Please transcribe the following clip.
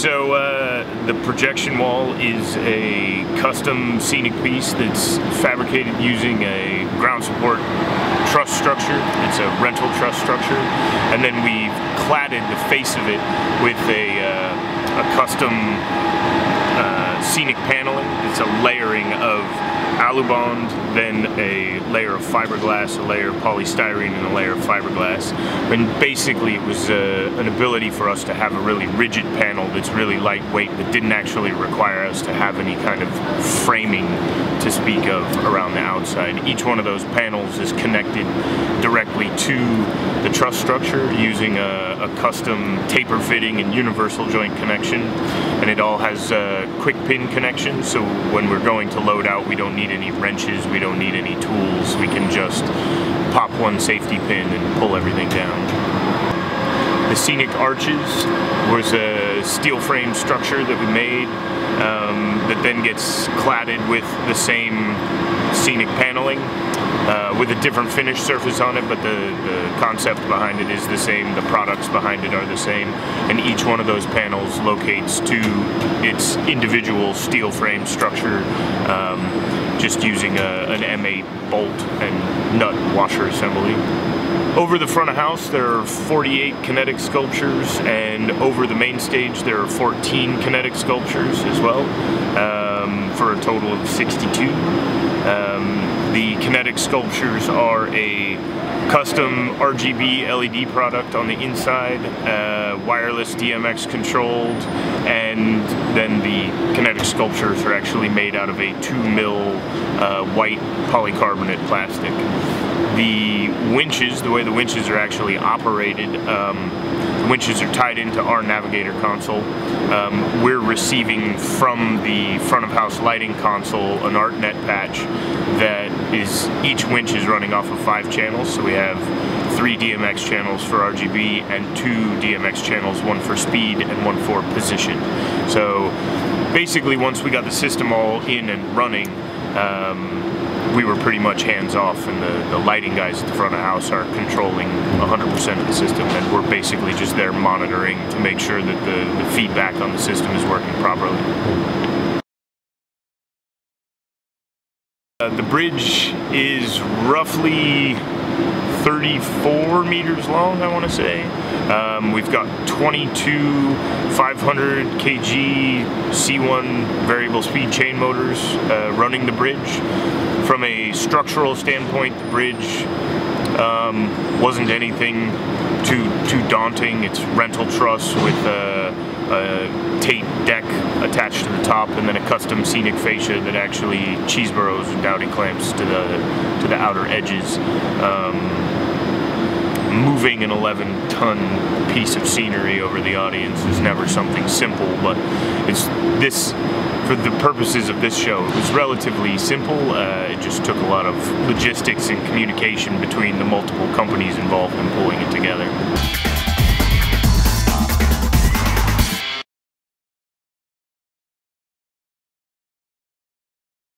So the projection wall is a custom scenic piece that's fabricated using a ground support truss structure. It's a rental truss structure, and then we've cladded the face of it with a custom scenic paneling. It's a layering of Alubond, then a layer of fiberglass, a layer of polystyrene, and a layer of fiberglass. And basically it was an ability for us to have a really rigid panel that's really lightweight, that didn't actually require us to have any kind of framing to speak of around the outside. Each one of those panels is connected directly to the truss structure using a custom taper fitting and universal joint connection, and it all has quick pin connection, so when we're going to load out we don't need any wrenches, we don't need any tools, we can just pop one safety pin and pull everything down. The Scenic Arches was a steel frame structure that we made that then gets cladded with the same scenic paneling with a different finish surface on it, but the concept behind it is the same, the products behind it are the same, and each one of those panels locates to its individual steel frame structure just using an M8 bolt and nut washer assembly. Over the front of house there are 48 Kinetic Sculptures, and over the main stage there are 14 Kinetic Sculptures as well, for a total of 62. The Kinetic Sculptures are a custom RGB LED product on the inside, wireless DMX controlled, and then the Kinetic Sculptures are actually made out of a 2mm white polycarbonate plastic. The winches, the way the winches are actually operated, the winches are tied into our navigator console. We're receiving from the front of house lighting console an ArtNet patch that is, each winch is running off of 5 channels, so we have 3 DMX channels for RGB and 2 DMX channels, one for speed and one for position. So basically once we got the system all in and running, we were pretty much hands-off, and the lighting guys at the front of the house are controlling 100% of the system, and we're basically just there monitoring to make sure that the feedback on the system is working properly. The bridge is roughly 34 meters long, I want to say. We've got 22 500 kg C1 variable speed chain motors running the bridge. From a structural standpoint, the bridge wasn't anything too daunting. It's rental truss with a Tait deck attached to the top, and then a custom scenic fascia that actually cheeseburrows and dowty clamps to the outer edges. Moving an 11-ton piece of scenery over the audience is never something simple, but for the purposes of this show, it was relatively simple. It just took a lot of logistics and communication between the multiple companies involved in pulling it together.